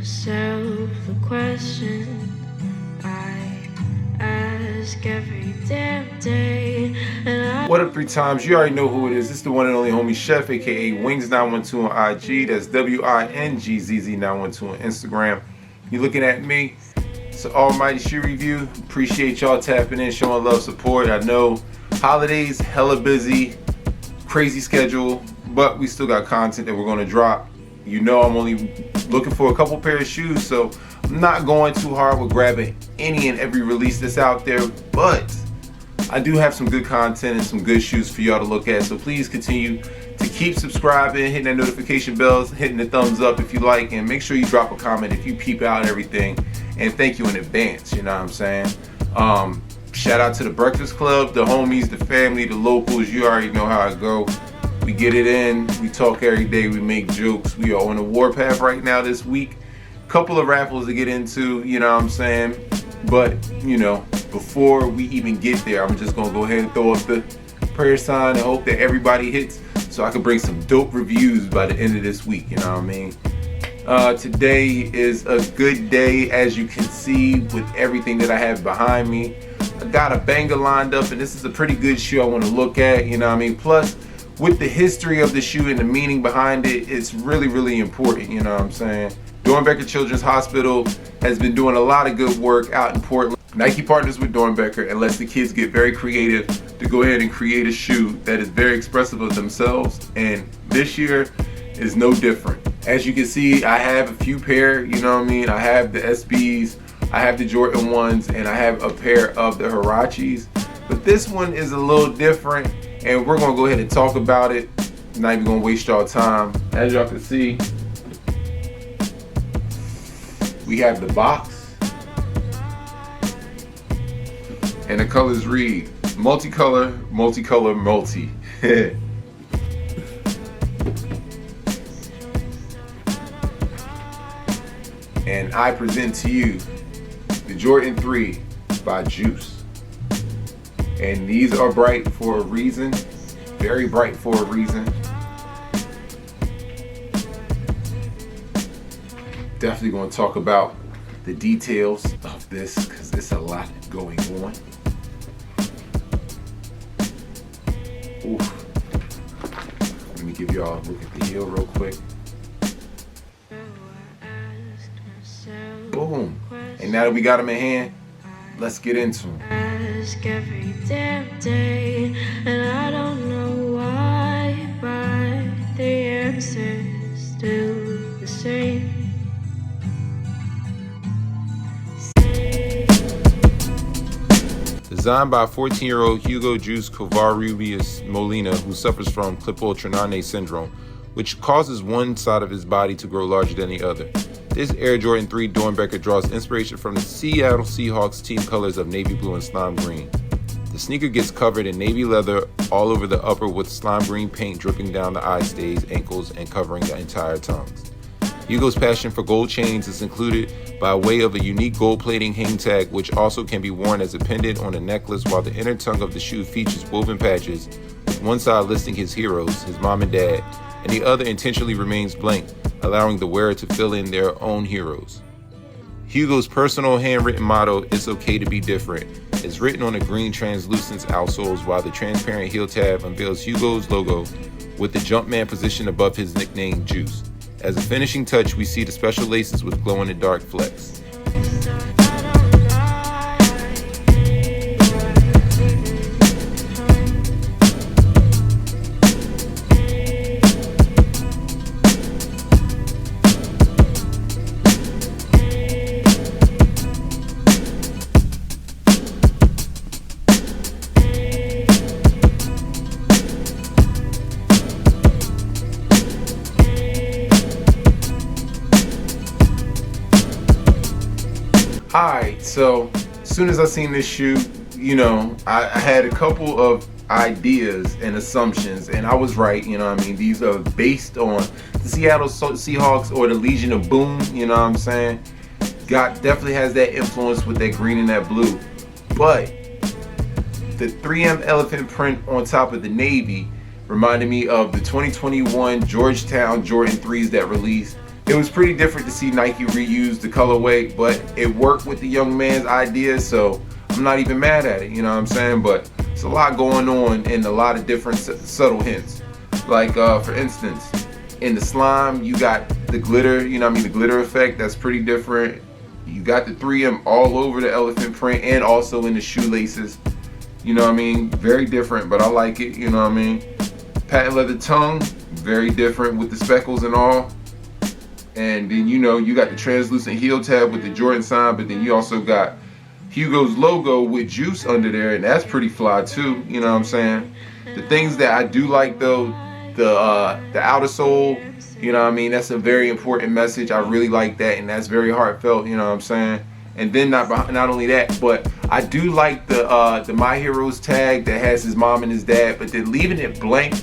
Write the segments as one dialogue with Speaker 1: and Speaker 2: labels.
Speaker 1: myself the question I ask every damn day.
Speaker 2: What up, 3 times? You already know who it is. It's the one and only homie Chef, aka Wings912 on IG. That's WINGZZ912 on Instagram. You looking at me? It's an almighty shoe review. Appreciate y'all tapping in, showing love, support. I know holidays, hella busy, crazy schedule, but we still got content that we're going to drop. You know I'm only looking for a couple pair of shoes, so I'm not going too hard with grabbing any and every release that's out there, but I do have some good content and some good shoes for y'all to look at, so please continue to keep subscribing, hitting that notification bells, hitting the thumbs up if you like, and make sure you drop a comment if you peep out everything, and thank you in advance, you know what I'm saying? Shout out to the Breakfast Club, the homies, the family, the locals. You already know how I go. We get it in, we talk every day, we make jokes. We are on a warpath right now this week. Couple of raffles to get into, you know what I'm saying? But, you know, before we even get there, I'm just gonna go ahead and throw up the prayer sign and hope that everybody hits so I can bring some dope reviews by the end of this week, you know what I mean? Today is a good day, as you can see with everything that I have behind me. I got a banger lined up, and this is a pretty good shoe I want to look at, you know what I mean? Plus, with the history of the shoe and the meaning behind it, it's really, really important, you know what I'm saying? Doernbecher Children's Hospital has been doing a lot of good work out in Portland. Nike partners with Doernbecher and lets the kids get very creative to go ahead and create a shoe that is very expressive of themselves, and this year is no different. As you can see, I have a few pair, you know what I mean? I have the SBs, I have the Jordan 1s, and I have a pair of the Huaraches. But this one is a little different, and we're gonna go ahead and talk about it. Not even gonna waste y'all time. As y'all can see, we have the box, and the colors read multicolor, multicolor, multi. And I present to you the Jordan 3 by Juice. And these are bright for a reason, very bright for a reason. Definitely going to talk about the details of this because there's a lot going on. Oof. Let me give y'all a look at the heel real quick. Boom. And now that we got them in hand, let's get into them.
Speaker 1: Ask every damn day, and I don't know why, but the answer's still the same.
Speaker 2: Designed by 14-year-old Hugo Juice Covarrubias Molina, who suffers from Klippel-Trenaunay syndrome, which causes one side of his body to grow larger than the other. This Air Jordan 3 Doernbecher draws inspiration from the Seattle Seahawks team colors of navy blue and slime green. The sneaker gets covered in navy leather all over the upper with slime green paint dripping down the eye stays, ankles, and covering the entire tongues. Hugo's passion for gold chains is included by way of a unique gold plating hang tag, which also can be worn as a pendant on a necklace, while the inner tongue of the shoe features woven patches, with one side listing his heroes, his mom and dad, and the other intentionally remains blank, allowing the wearer to fill in their own heroes. Hugo's personal handwritten motto, "It's okay to be different," is written on the green translucent outsoles, while the transparent heel tab unveils Hugo's logo with the Jumpman positioned above his nickname, Juice. As a finishing touch, we see the special laces with glow-in-the-dark flecks. Alright, so as soon as I seen this shoe, you know, I had a couple of ideas and assumptions, and I was right, you know what I mean? These are based on the Seattle Seahawks or the Legion of Boom, you know what I'm saying? Definitely has that influence with that green and that blue. But the 3M elephant print on top of the navy reminded me of the 2021 Georgetown Jordan 3s that released it was pretty different to see Nike reuse the colorway, but it worked with the young man's idea, so I'm not even mad at it, you know what I'm saying? But it's a lot going on and a lot of different subtle hints. Like for instance, in the slime, you got the glitter, you know what I mean, the glitter effect, that's pretty different. You got the 3M all over the elephant print and also in the shoelaces. You know what I mean? Very different, but I like it, you know what I mean? Patent leather tongue, very different with the speckles and all. And then, you know, you got the translucent heel tab with the Jordan sign, but then you also got Hugo's logo with juice under there, and that's pretty fly too, you know what I'm saying? The things that I do like though, the outer sole, you know what I mean, that's a very important message. I really like that, and that's very heartfelt, you know what I'm saying? And then not only that, but I do like the My Heroes tag that has his mom and his dad, but then leaving it blank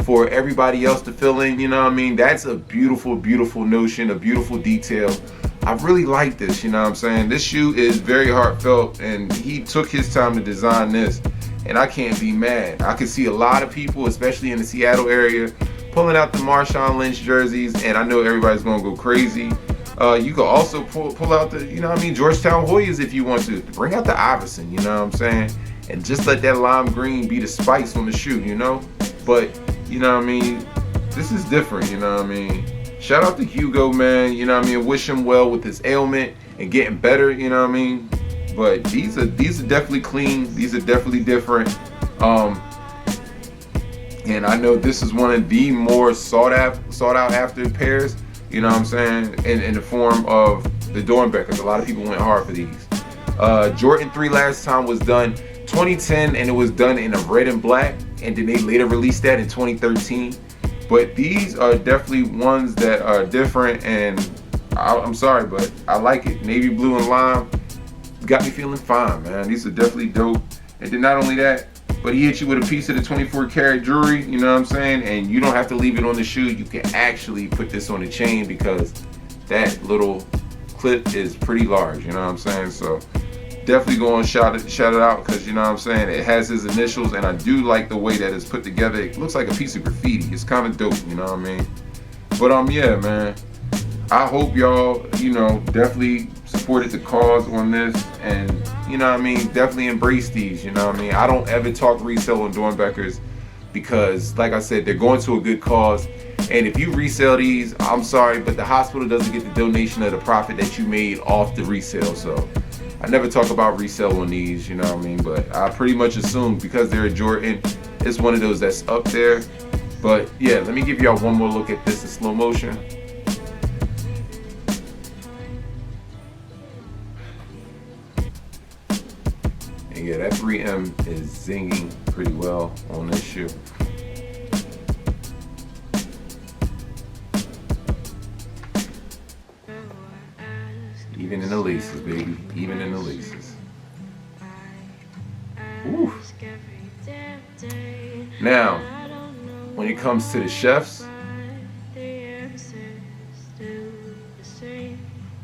Speaker 2: for everybody else to fill in, you know what I mean? That's a beautiful, beautiful notion, a beautiful detail. I really like this, you know what I'm saying? This shoe is very heartfelt, and he took his time to design this, and I can't be mad. I can see a lot of people, especially in the Seattle area, pulling out the Marshawn Lynch jerseys, and I know everybody's gonna go crazy. You can also pull out the, you know what I mean, Georgetown Hoyas if you want to. Bring out the Iverson, you know what I'm saying? And just let that lime green be the spice on the shoe, you know? But, you know what I mean, this is different, you know what I mean? Shout out to Hugo, man, you know what I mean? Wish him well with his ailment and getting better, you know what I mean? But these are definitely clean. These are definitely different. And I know this is one of the more sought out after pairs, you know what I'm saying, in the form of the Doernbechers. A lot of people went hard for these. Jordan 3 last time was done 2010, and it was done in a red and black, and then they later released that in 2013. But these are definitely ones that are different, and I'm sorry, but I like it. Navy blue and lime got me feeling fine, man. These are definitely dope. And then not only that, but he hit you with a piece of the 24 karat jewelry, you know what I'm saying? And you don't have to leave it on the shoe. You can actually put this on the chain because that little clip is pretty large, you know what I'm saying? So definitely go and shout it out, because you know what I'm saying, it has his initials, and I do like the way that it's put together. It looks like a piece of graffiti. It's kind of dope, you know what I mean? But yeah, man, I hope y'all, you know, definitely supported the cause on this, and you know what I mean, definitely embrace these, you know what I mean? I don't ever talk resale on Doernbechers because, like I said, they're going to a good cause. And if you resell these, I'm sorry, but the hospital doesn't get the donation of the profit that you made off the resale. So I never talk about resale on these, you know what I mean? But I pretty much assume because they're a Jordan, it's one of those that's up there. But yeah, let me give y'all one more look at this in slow motion. And yeah, that 3M is zinging pretty well on this shoe. Even in the laces, baby. Even in the laces. Ooh. Now, when it comes to the chefs,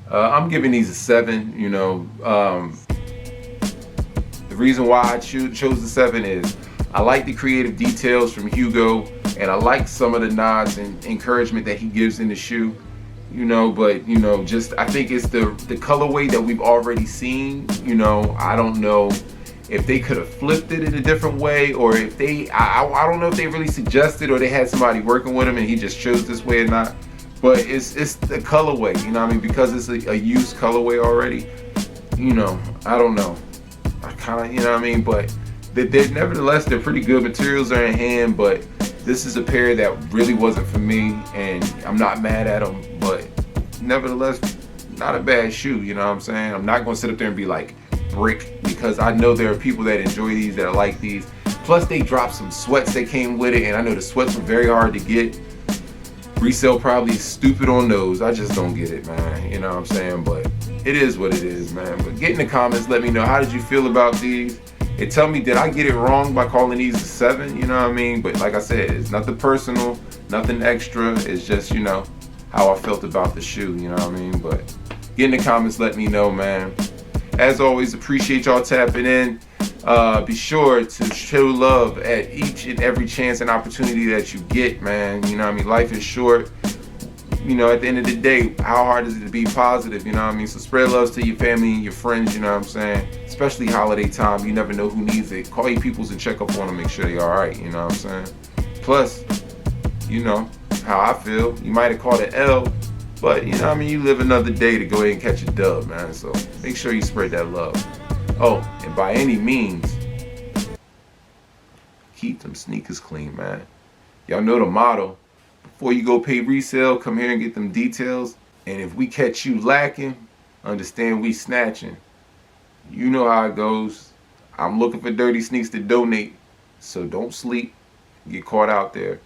Speaker 2: I'm giving these a 7. You know, the reason why I chose the 7 is I like the creative details from Hugo, and I like some of the nods and encouragement that he gives in the shoe. You know, but you know, just I think it's the colorway that we've already seen. You know, I don't know if they could have flipped it in a different way, or if they, I don't know if they really suggested or they had somebody working with him and he just chose this way or not. But it's the colorway, you know what I mean? Because it's a used colorway already. You know, I don't know. I kind of, you know what I mean? But they're nevertheless, they're pretty good. Materials are in hand, but this is a pair that really wasn't for me, and I'm not mad at them. But nevertheless, not a bad shoe, you know what I'm saying? I'm not gonna sit up there and be like brick, because I know there are people that enjoy these, that like these. Plus they dropped some sweats that came with it, and I know the sweats were very hard to get. Resale probably stupid on those. I just don't get it, man, you know what I'm saying? But it is what it is, man. But get in the comments, let me know, how did you feel about these? And tell me, did I get it wrong by calling these a 7? You know what I mean? But like I said, it's nothing personal, nothing extra. It's just, you know, how I felt about the shoe, you know what I mean? But get in the comments, let me know, man. As always, appreciate y'all tapping in. Be sure to show love at each and every chance and opportunity that you get, man. You know what I mean? Life is short. you know, at the end of the day, how hard is it to be positive? You know what I mean? So spread love to your family and your friends, you know what I'm saying? Especially holiday time, you never know who needs it. Call your peoples and check up on them, make sure they're all right, you know what I'm saying? Plus, you know how I feel. You might have caught an L, but you know what I mean? You live another day to go ahead and catch a dub, man. So make sure you spread that love. Oh, and by any means, keep them sneakers clean, man. Y'all know the motto. Before you go pay resale, come here and get them details. And if we catch you lacking, understand we snatching. You know how it goes. I'm looking for dirty sneaks to donate. So don't sleep. Get caught out there.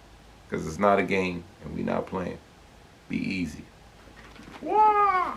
Speaker 2: Because it's not a game and we not playing. Be easy. Wah!